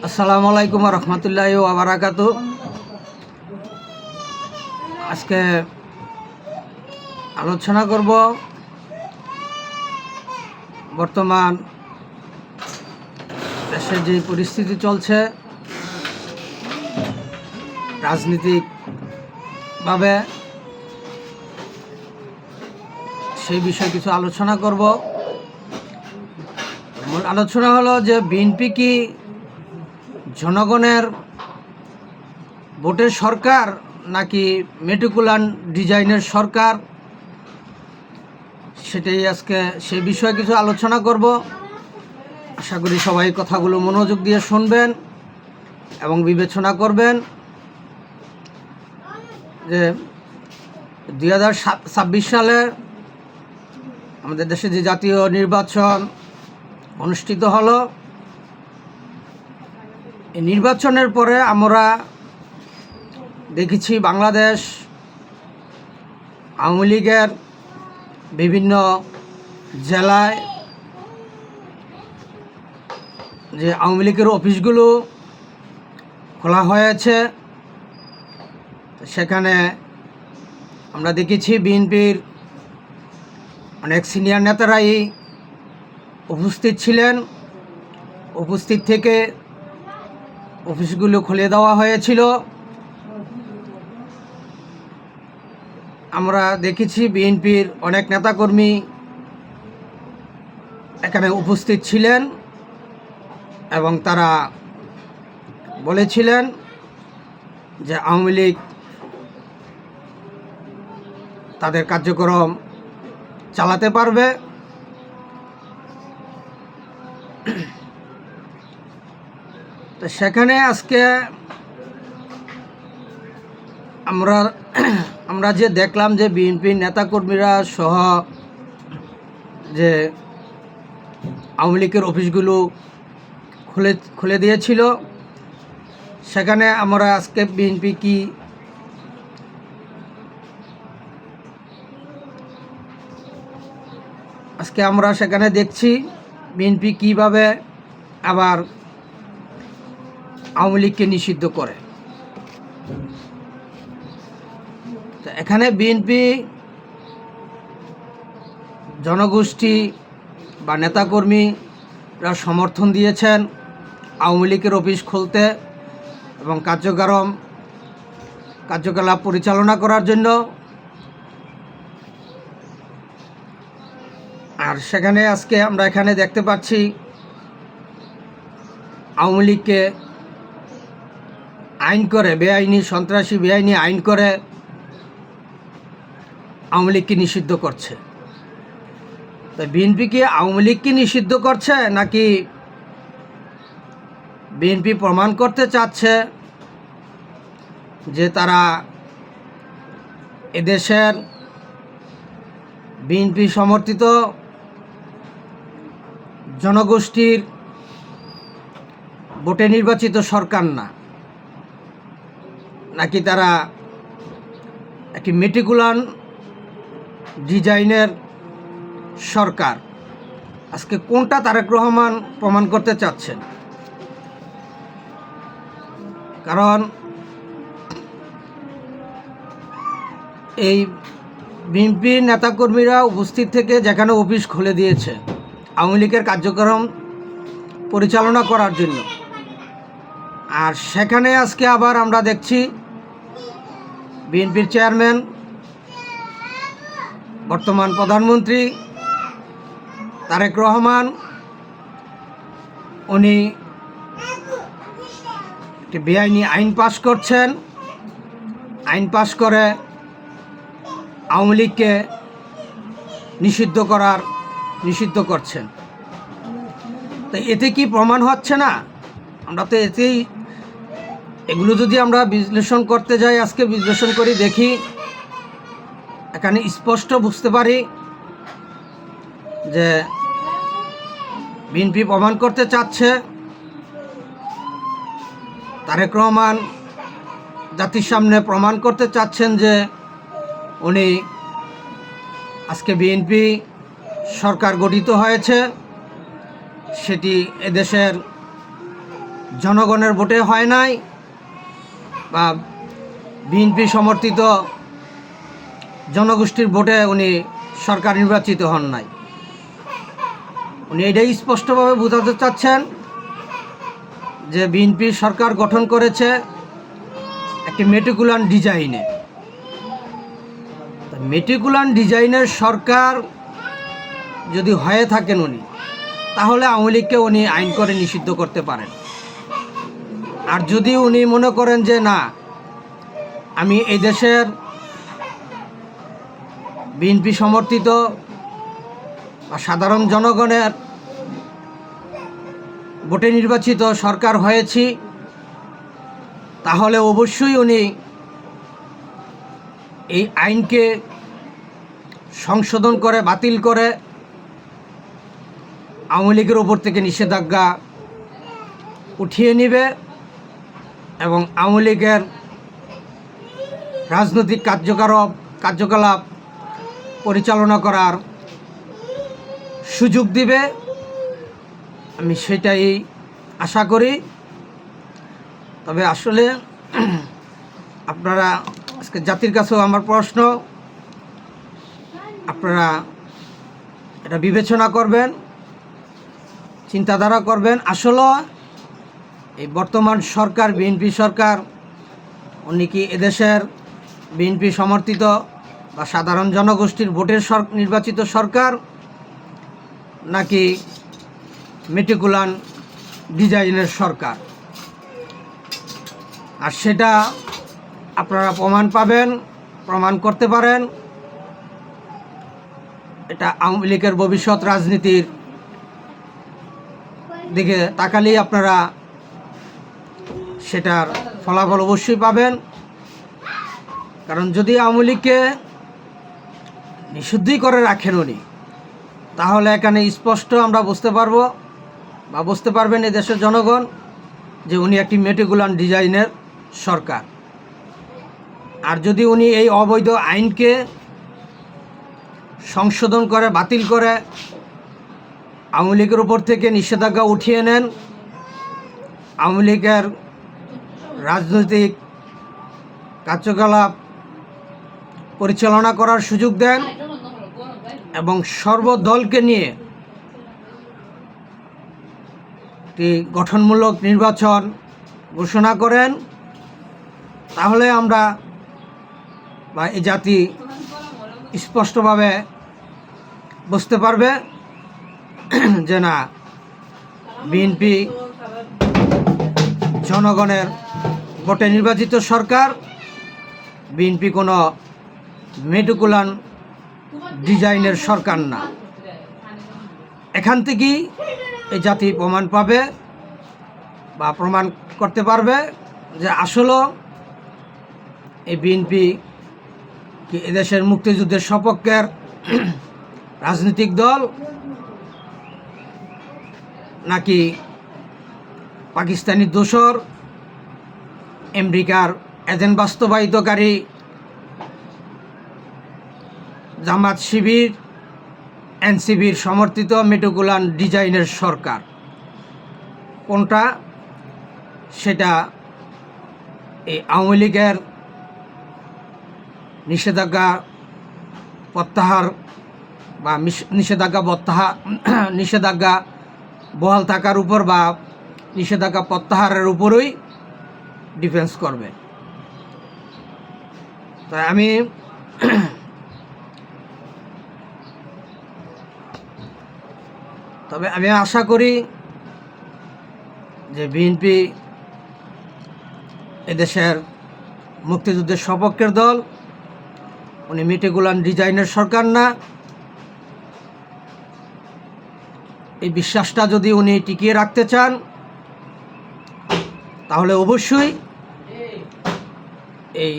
আসসালামু আলাইকুম রহমতুল্লাহি ওয়া বারাকাতুহু। আজকে আলোচনা করব বর্তমান দেশে যে পরিস্থিতি চলছে রাজনৈতিকভাবে, সেই বিষয়ে কিছু আলোচনা করব। মূল আলোচনা হলো যে বিএনপি কি জনগণের ভোটের সরকার নাকি মেটিকুলার ডিজাইনের সরকার, সেটাই আজকে সেই বিষয়ে কিছু আলোচনা করব। আশা করি সবাই কথাগুলো মনোযোগ দিয়ে শুনবেন এবং বিবেচনা করবেন যে 2026 সালে আমাদের দেশে যে জাতীয় নির্বাচন অনুষ্ঠিত হলো, এই নির্বাচনের পরে আমরা দেখেছি বাংলাদেশ আওয়ামী লীগের বিভিন্ন জেলায় যে আওয়ামী লীগের অফিসগুলো খোলা হয়েছে, সেখানে আমরা দেখেছি বিএনপির অনেক সিনিয়র নেতারাই উপস্থিত ছিলেন। উপস্থিত থেকে অফিসগুলো খুলে দেওয়া হয়েছিল। আমরা দেখেছি বিএনপির অনেক নেতাকর্মী এখানে উপস্থিত ছিলেন এবং তারা বলেছিলেন যে আওয়ামী লীগ তাদের কার্যক্রম চালাতে পারবে। তো সেখানে আজকে আমরা যে দেখলাম যে বিএনপির নেতাকর্মীরা সহ যে আওয়ামী লীগের অফিসগুলো খুলে দিয়েছিল, সেখানে আমরা আজকে বিএনপি কি আজকে আমরা সেখানে দেখছি বিএনপি কীভাবে আবার আওয়ামী লীগকে নিষিদ্ধ করে। তো এখানে বিএনপি জনগোষ্ঠী বা নেতাকর্মীরা সমর্থন দিয়েছেন আওয়ামী লীগের অফিস খুলতে এবং কার্যকলাপ পরিচালনা করার জন্য। আর সেখানে আজকে আমরা এখানে দেখতে পাচ্ছি আওয়ামী লীগকে আইন করে সন্ত্রাসী বেআইনি আইন করে আওয়ামী লীগকে নিষিদ্ধ করছে। তো বিএনপি কি আওয়ামী লীগকে নিষিদ্ধ করছে নাকি বিএনপি প্রমাণ করতে চাচ্ছে যে তারা এদেশের বিএনপি সমর্থিত জনগোষ্ঠীর ভোটে নির্বাচিত সরকার না, নাকি তারা একটি মেটিকুলার ডিজাইনের সরকার? আজকে কোনটা তারেক রহমান প্রমাণ করতে চাচ্ছেন? কারণ এই বিএনপির নেতাকর্মীরা উপস্থিত থেকে যেখানে অফিস খুলে দিয়েছে আওয়ামী লীগের কার্যক্রম পরিচালনা করার জন্য, আর সেখানে আজকে আবার আমরা দেখছি বিএনপির চেয়ারম্যান বর্তমান প্রধানমন্ত্রী তারেক রহমান, উনি একটি বেআইনি আইন পাশ করছেন। আইন পাশ করে আওয়ামী লীগকে নিষিদ্ধ করছেন। তো এতে কি প্রমাণ হচ্ছে না? আমরা তো এগুলো যদি আমরা বিশ্লেষণ করতে যাই, আজকে বিশ্লেষণ করি, দেখি এখানে স্পষ্ট বুঝতে পারি যে বিএনপি প্রমাণ করতে চাচ্ছে তারেক রহমান জাতির সামনে প্রমাণ করতে চাচ্ছেন যে উনি আজকে বিএনপি সরকার গঠিত হয়েছে, সেটি এদেশের জনগণের ভোটে হয় নাই বা বিএনপি সমর্থিত জনগোষ্ঠীর ভোটে উনি সরকার নির্বাচিত হন নাই। উনি এটাই স্পষ্টভাবে বোঝাতে চাচ্ছেন যে বিএনপি সরকার গঠন করেছে একটি মেটিকুলার ডিজাইনে। মেটিকুলার ডিজাইনের সরকার যদি হয়ে থাকেন উনি, তাহলে আওয়ামী লীগকে উনি আইন করে নিষিদ্ধ করতে পারেন। আর যদি উনি মনে করেন যে না, আমি এই দেশের বিএনপি সমর্থিত বা সাধারণ জনগণের ভোটে নির্বাচিত সরকার হয়েছি, তাহলে অবশ্যই উনি এই আইনকে সংশোধন করে বাতিল করে আওয়ামী লীগের ওপর থেকে নিষেধাজ্ঞা উঠিয়ে নেবে এবং আওয়ামী লীগের রাজনৈতিক কার্যকলাপ পরিচালনা করার সুযোগ দিবে। আমি সেটাই আশা করি। তবে আসলে আপনারা আজকে জাতির কাছেও আমার প্রশ্ন, আপনারা এটা বিবেচনা করবেন, চিন্তাধারা করবেন। আসলে এই বর্তমান সরকার, বিএনপি সরকার, উনি কি এদেশের বিএনপি সমর্থিত বা সাধারণ জনগোষ্ঠীর ভোটের নির্বাচিত সরকার, নাকি মেটিকুলার ডিজাইনের সরকার? আর সেটা আপনারা প্রমাণ করতে পারেন। এটা আওয়ামী লীগের ভবিষ্যৎ রাজনীতির দিকে তাকালেই আপনারা সেটার ফলাফল অবশ্যই পাবেন। কারণ যদি আওয়ামী লীগকে নিষিদ্ধই করে রাখেন উনি, তাহলে এখানে স্পষ্ট আমরা বুঝতে পারবো বা বুঝতে পারবেন এই দেশের জনগণ যে উনি একটি মেটিকুলার ডিজাইনের সরকার। আর যদি উনি এই অবৈধ আইনকে সংশোধন করে বাতিল করে আওয়ামী লীগের উপর থেকে নিষেধাজ্ঞা উঠিয়ে নেন, আওয়ামী লীগের রাজনৈতিক কার্যকলাপ পরিচালনা করার সুযোগ দেন এবং সর্বদলকে নিয়ে একটি গঠনমূলক নির্বাচন ঘোষণা করেন, তাহলে আমরা বা এই জাতি স্পষ্টভাবে বুঝতে পারবে যে না, বিএনপি জনগণের ভোটে নির্বাচিত সরকার, বিএনপি কোনো মেটিকুলার ডিজাইনের সরকার না। এখান থেকেই এই জাতি প্রমাণ পাবে বা প্রমাণ করতে পারবে যে আসলে এই বিএনপি কি এদেশের মুক্তিযুদ্ধের সপক্ষের রাজনৈতিক দল, নাকি পাকিস্তানি দোসর, আমেরিকার এজেন্ট বাস্তবায়িতকারী জামাত শিবির, এনসিবির সমর্থিত মেটিকুলার ডিজাইনের সরকার। কোনটা সেটা এই আওয়ামী লীগের নিষেধাজ্ঞা প্রত্যাহার বা নিষেধাজ্ঞা বহাল থাকার উপর বা নিষেধাজ্ঞা প্রত্যাহারের উপরই ডিফেন্স করবে। তাই আমি আশা করি যে বিএনপি এদেশের মুক্তিযুদ্ধের সপক্ষের দল, উনি মেটিকুলার ডিজাইনের সরকার না। এই বিশ্বাসটা যদি উনি টিকিয়ে রাখতে চান, তাহলে অবশ্যই এই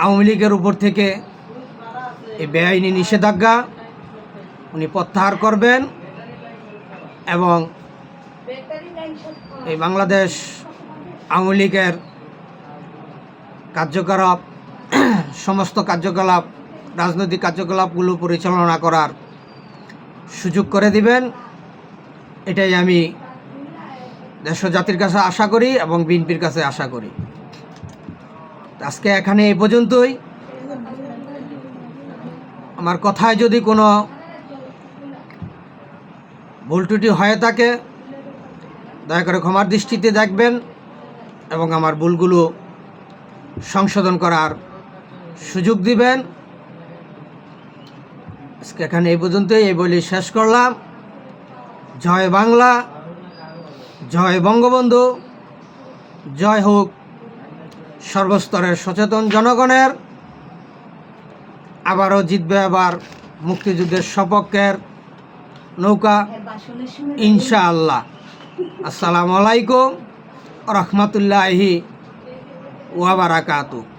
আওয়ামী লীগের উপর থেকে এই বেআইনি নিষেধাজ্ঞা উনি প্রত্যাহার করবেন এবং এই বাংলাদেশ আওয়ামী লীগের সমস্ত কার্যকলাপ, রাজনৈতিক কার্যকলাপগুলো পরিচালনা করার সুযোগ করে দিবেন। এটাই আমি দেশ ও জাতির কাছে আশা করি এবং বিএনপির কাছে আশা করি। আজকে এখানে এই পর্যন্তই। আমার কথায় যদি কোনো ভুল ত্রুটি হয়ে থাকে দয়া করে ক্ষমার দৃষ্টিতে দেখবেন এবং আমার ভুলগুলো সংশোধন করার সুযোগ দিবেন। আজকে এখানে এই পর্যন্তই, এই বলে শেষ করলাম। জয় বাংলা, জয় বঙ্গবন্ধু, জয় হোক সর্বস্তরের সচেতন জনগণের। আবারও জিতবে আবার মুক্তিযুদ্ধের সপক্ষের নৌকা ইনশাআল্লাহ। আসসালামু আলাইকুম রহমতুল্লাহি ওয়া বারাকাতুহু।